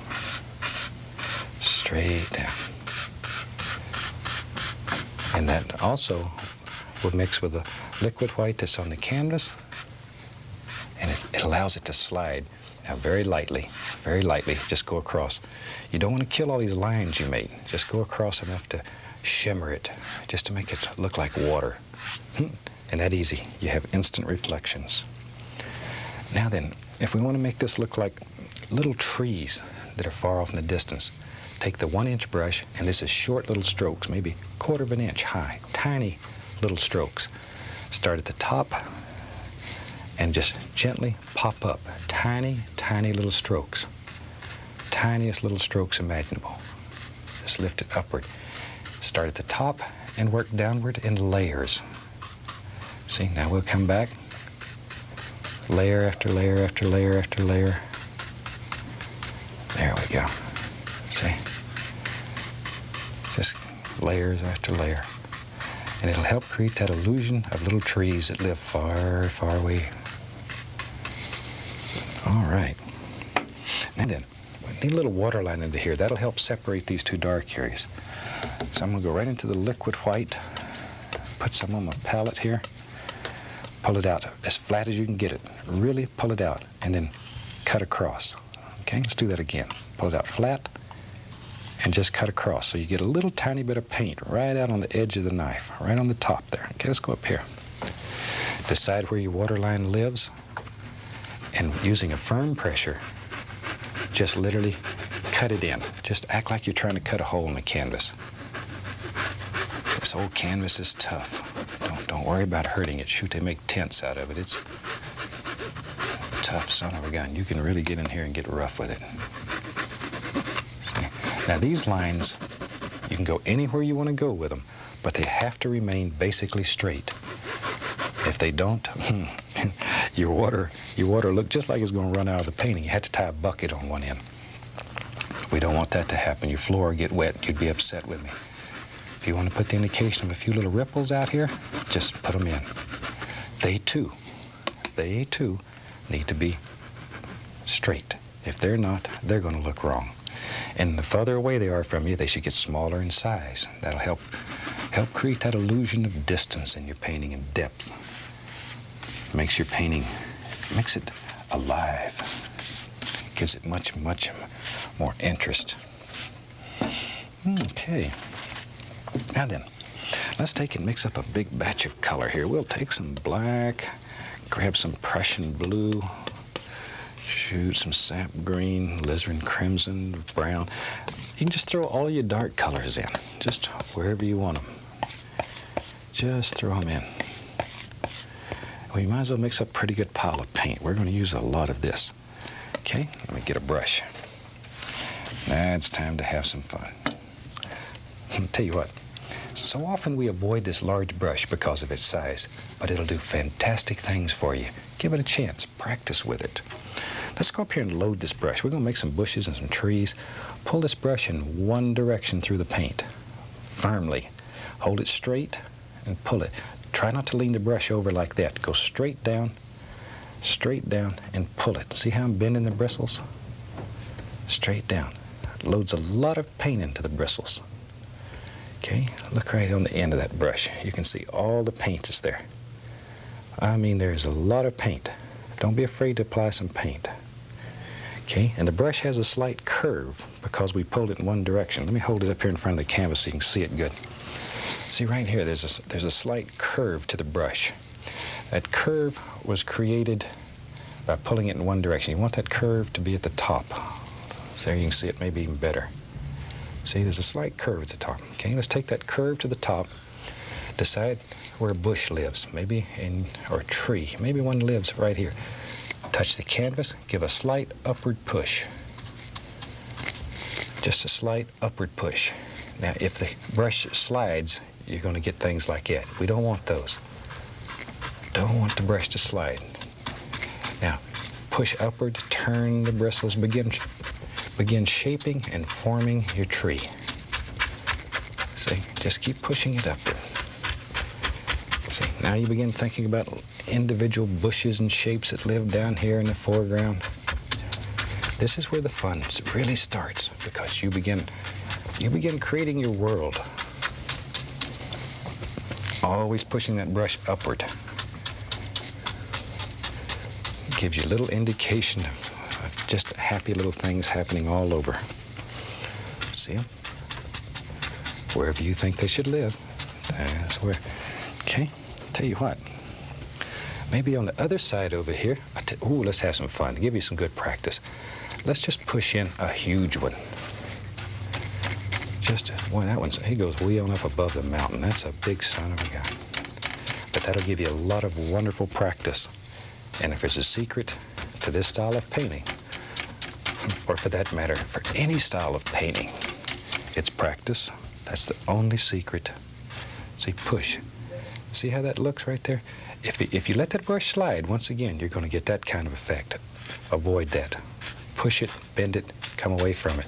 Straight down. And that also will mix with the liquid white that's on the canvas, and it allows it to slide. Now very lightly, just go across. You don't want to kill all these lines you made. Just go across enough to shimmer it, just to make it look like water. And that easy, you have instant reflections. Now then, if we want to make this look like little trees that are far off in the distance, take the 1-inch brush, and this is short little strokes, maybe 1/4 of an inch high, tiny little strokes. Start at the top and just gently pop up. Tiny, tiny little strokes. Tiniest little strokes imaginable. Just lift it upward. Start at the top and work downward in layers. See, now we'll come back. Layer after layer after layer after layer. There we go. See? Just layers after layer. And it'll help create that illusion of little trees that live far, far away. All right. And then, we need a little water line into here. That'll help separate these two dark areas. So I'm going to go right into the liquid white. put some on my palette here. Pull it out as flat as you can get it. Really pull it out and then cut across. Okay, let's do that again. Pull it out flat and just cut across. So you get a little tiny bit of paint right out on the edge of the knife, right on the top there. Okay, let's go up here. Decide where your waterline lives, and using a firm pressure, just literally cut it in. Just act like you're trying to cut a hole in the canvas. This old canvas is tough. Don't worry about hurting it. Shoot, they make tents out of it. It's a tough son of a gun. You can really get in here and get rough with it. See? Now these lines, you can go anywhere you want to go with them, but they have to remain basically straight. If they don't, your water look just like it's going to run out of the painting. You had to tie a bucket on one end. We don't want that to happen. Your floor will get wet. You'd be upset with me. If you want to put the indication of a few little ripples out here, just put them in. They too need to be straight. If they're not, they're going to look wrong. And the further away they are from you, they should get smaller in size. That'll help create that illusion of distance in your painting and depth. Makes your painting, makes it alive. Gives it much, much more interest. Okay. Now then, let's take and mix up a big batch of color here. We'll take some black, grab some Prussian blue, shoot some sap green, alizarin crimson, brown. You can just throw all your dark colors in, just wherever you want them. Just throw them in. Well, you might as well mix up a pretty good pile of paint. We're going to use a lot of this. Okay, let me get a brush. Now it's time to have some fun. I'll tell you what, so often we avoid this large brush because of its size, but it'll do fantastic things for you. Give it a chance. Practice with it. Let's go up here and load this brush. We're going to make some bushes and some trees. Pull this brush in one direction through the paint, firmly. Hold it straight and pull it. Try not to lean the brush over like that. Go straight down, and pull it. See how I'm bending the bristles? Straight down. It loads a lot of paint into the bristles. Okay, look right on the end of that brush. You can see all the paint is there. I mean, there's a lot of paint. Don't be afraid to apply some paint. Okay, and the brush has a slight curve because we pulled it in one direction. Let me hold it up here in front of the canvas so you can see it good. See right here, there's a slight curve to the brush. That curve was created by pulling it in one direction. You want that curve to be at the top. So there you can see it maybe even better. See, there's a slight curve at the top. Okay, let's take that curve to the top. Decide where a bush lives, or a tree. Maybe one lives right here. Touch the canvas, give a slight upward push. Just a slight upward push. Now, if the brush slides, you're going to get things like that. We don't want those. Don't want the brush to slide. Now, push upward, turn the bristles, begin shaping and forming your tree. See, just keep pushing it upward. See, now you begin thinking about individual bushes and shapes that live down here in the foreground. This is where the fun really starts, because you begin creating your world. Always pushing that brush upward. Gives you a little indication of just happy little things happening all over. See them? Wherever you think they should live, that's where. Okay, tell you what. Maybe on the other side over here, let's have some fun. To give you some good practice. Let's just push in a huge one. He goes way on up above the mountain. That's a big son of a gun. But that'll give you a lot of wonderful practice. And if there's a secret to this style of painting, or for that matter, for any style of painting, it's practice. That's the only secret. See, push. See how that looks right there? If you let that brush slide, once again, you're going to get that kind of effect. Avoid that. Push it, bend it, come away from it.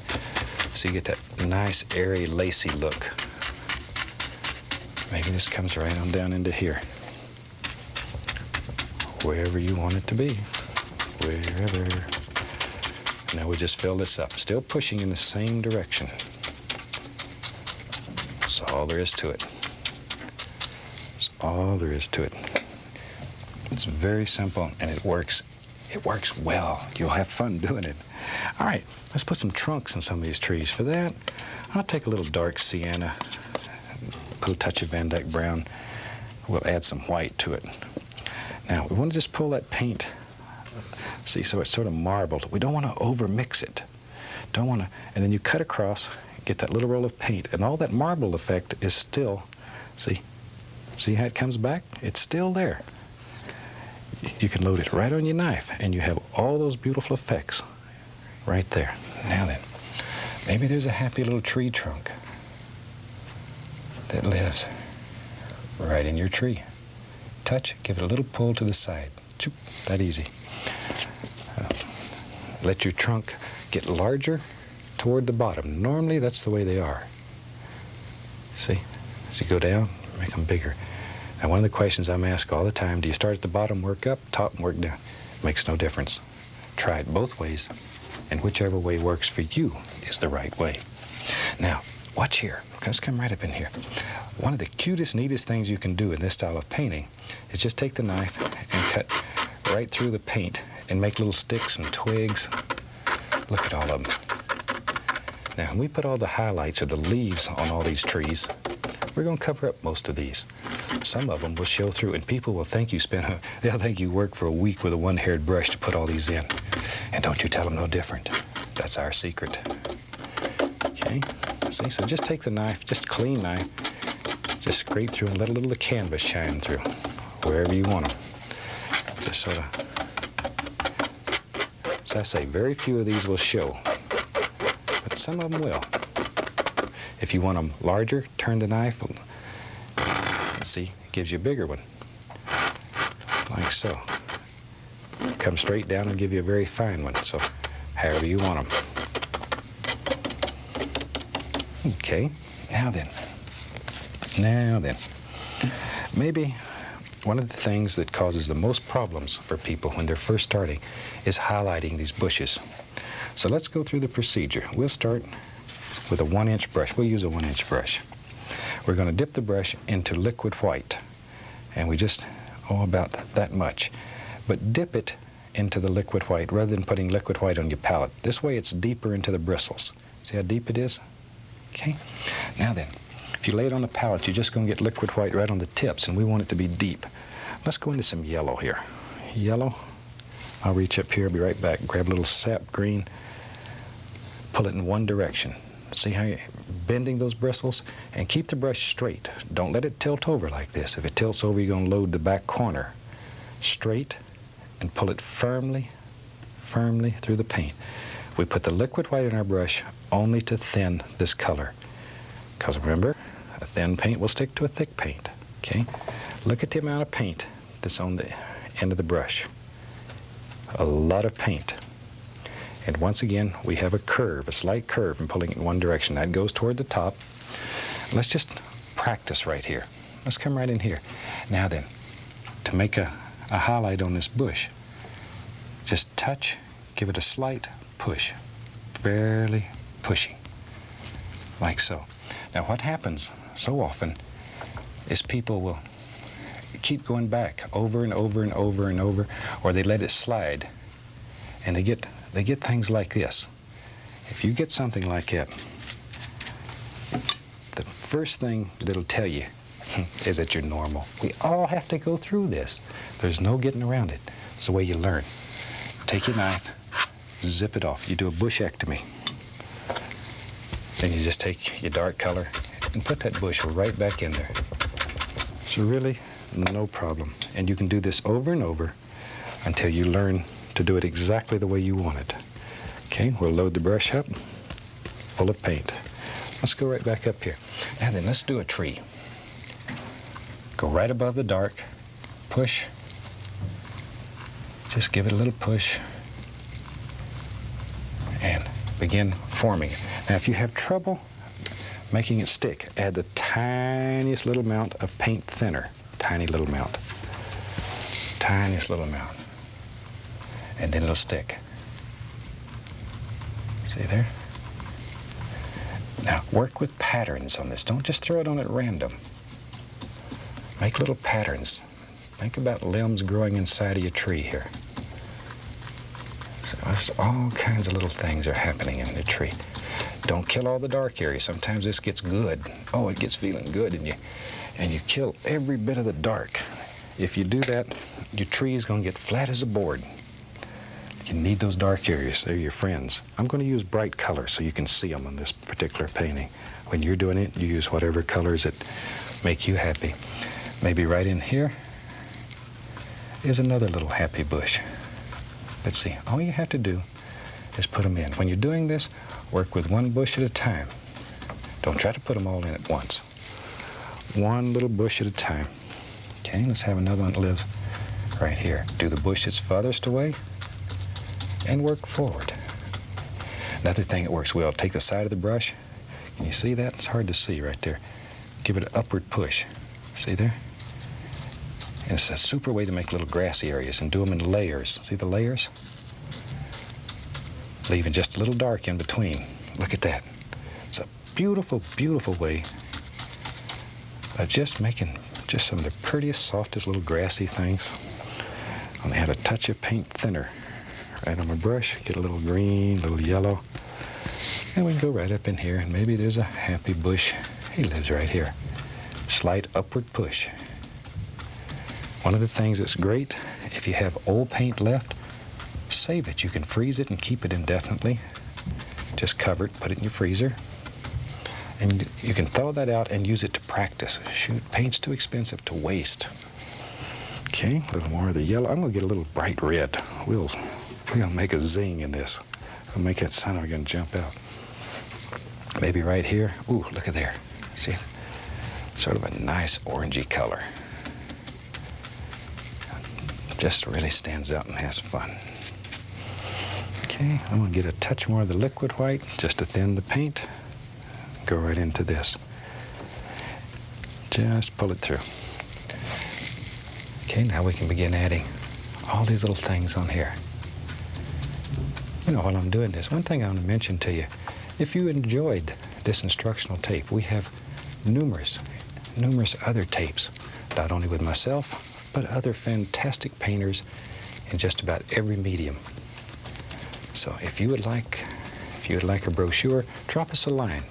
So you get that nice, airy, lacy look. Maybe this comes right on down into here. Wherever you want it to be. Wherever. Now we just fill this up. Still pushing in the same direction. That's all there is to it. all there is to it. It's very simple, and it works. It works well. You'll have fun doing it. All right, let's put some trunks in some of these trees. For that, I'll take a little dark sienna, a little touch of Van Dyke brown. We'll add some white to it. Now, we want to just pull that paint, see, so it's sort of marbled. We don't want to over-mix it. Don't want to, and then you cut across, get that little roll of paint, and all that marbled effect is still, see how it comes back? It's still there. You can load it right on your knife, and you have all those beautiful effects right there. Now then, maybe there's a happy little tree trunk that lives right in your tree. Touch, give it a little pull to the side. Choop, that easy. Let your trunk get larger toward the bottom. Normally, that's the way they are. See, as you go down, make them bigger. Now, one of the questions I'm asked all the time, do you start at the bottom, work up, top, and work down? Makes no difference. Try it both ways, and whichever way works for you is the right way. Now, watch here. Let's come right up in here. One of the cutest, neatest things you can do in this style of painting is just take the knife and cut right through the paint and make little sticks and twigs. Look at all of them. Now, when we put all the highlights or the leaves on all these trees, we're going to cover up most of these. Some of them will show through, and people will think they'll think you work for a week with a one-haired brush to put all these in. And don't you tell them no different. That's our secret. Okay, see, so just take the knife, just clean knife, just scrape through and let a little of the canvas shine through, wherever you want them. Just sort of, as I say, very few of these will show, but some of them will. If you want them larger, turn the knife. See, it gives you a bigger one, like so. Come straight down and give you a very fine one, so however you want them. Okay, now then, maybe one of the things that causes the most problems for people when they're first starting is highlighting these bushes. So let's go through the procedure. We'll start with a 1-inch brush. We'll use a 1-inch brush. We're going to dip the brush into liquid white, and we just, about that much. But dip it into the liquid white rather than putting liquid white on your palette. This way it's deeper into the bristles. See how deep it is? Okay. Now then, if you lay it on the palette, you're just going to get liquid white right on the tips, and we want it to be deep. Let's go into some yellow here. Yellow. I'll reach up here, I'll be right back. Grab a little sap green, pull it in one direction. See how you're bending those bristles? And keep the brush straight. Don't let it tilt over like this. If it tilts over, you're going to load the back corner. Straight, and pull it firmly through the paint. We put the liquid white in our brush only to thin this color. Because remember, a thin paint will stick to a thick paint. Okay? Look at the amount of paint that's on the end of the brush. A lot of paint. And once again, we have a curve, a slight curve, and pulling it in one direction. That goes toward the top. Let's just practice right here. Let's come right in here. Now then, to make a highlight on this bush, just touch, give it a slight push, barely pushing, like so. Now what happens so often is people will keep going back over and over and over and over, or they let it slide, and they get things like this. If you get something like that, the first thing that it'll tell you is that you're normal. We all have to go through this. There's no getting around it. It's the way you learn. Take your knife, zip it off. You do a bushectomy. Then you just take your dark color and put that bush right back in there. So really, no problem. And you can do this over and over until you learn to do it exactly the way you want it. Okay, we'll load the brush up, full of paint. Let's go right back up here. Now then, let's do a tree. Go right above the dark, push, just give it a little push, and begin forming it. Now if you have trouble making it stick, add the tiniest little amount of paint thinner, tiny little amount, tiniest little amount, and then it'll stick. See there? Now work with patterns on this. Don't just throw it on at random. Make little patterns. Think about limbs growing inside of your tree here. So there's all kinds of little things are happening in the tree. Don't kill all the dark areas. Sometimes this gets good. Oh, it gets feeling good, and you kill every bit of the dark. If you do that, your tree is going to get flat as a board. You need those dark areas. They're your friends. I'm going to use bright colors so you can see them on this particular painting. When you're doing it, you use whatever colors that make you happy. Maybe right in here is another little happy bush. But see, all you have to do is put them in. When you're doing this, work with one bush at a time. Don't try to put them all in at once. One little bush at a time. Okay, let's have another one that lives right here. Do the bush that's farthest away and work forward. Another thing that works well, take the side of the brush. Can you see that? It's hard to see right there. Give it an upward push. See there? And it's a super way to make little grassy areas and do them in layers. See the layers? Leaving just a little dark in between. Look at that. It's a beautiful, beautiful way of just making just some of the prettiest, softest little grassy things. Only had a touch of paint thinner right on my brush. Get a little green, a little yellow. And we can go right up in here, and maybe there's a happy bush. He lives right here. Slight upward push. One of the things that's great, if you have old paint left, save it. You can freeze it and keep it indefinitely. Just cover it, put it in your freezer. And you can thaw that out and use it to practice. Shoot, paint's too expensive to waste. Okay, a little more of the yellow. I'm going to get a little bright red. We're going to make a zing in this. We'll make that sun, we're going to jump out. Maybe right here. Ooh, look at there. See? Sort of a nice orangey color. Just really stands out and has fun. Okay, I'm going to get a touch more of the liquid white just to thin the paint. Go right into this. Just pull it through. Okay, now we can begin adding all these little things on here. You know, while I'm doing this, one thing I want to mention to you, if you enjoyed this instructional tape, we have numerous other tapes, not only with myself, but other fantastic painters in just about every medium. So if you would like a brochure, drop us a line.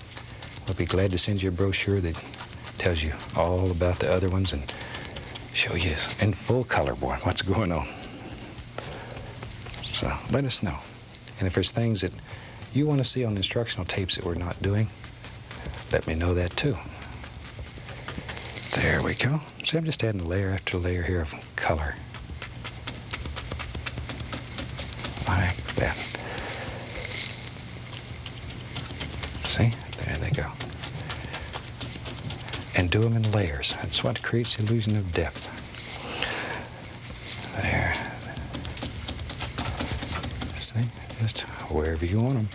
We'll be glad to send you a brochure that tells you all about the other ones and show you in full color, boy, what's going on. So let us know. And if there's things that you want to see on instructional tapes that we're not doing, let me know that too. There we go. See, I'm just adding layer after layer here of color. Like that. See? There they go. And do them in layers. That's what creates the illusion of depth. There. See? Just wherever you want them.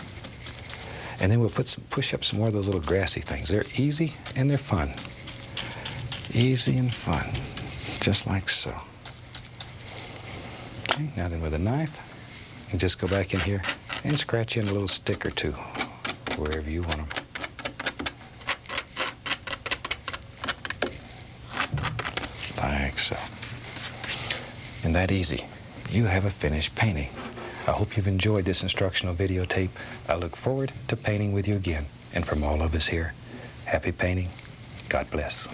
And then we'll push up some more of those little grassy things. They're easy and they're fun. Easy and fun. Just like so. Okay, now then with a knife, you can just go back in here and scratch in a little stick or two wherever you want them. Like so. And that easy. You have a finished painting. I hope you've enjoyed this instructional videotape. I look forward to painting with you again. And from all of us here, happy painting. God bless.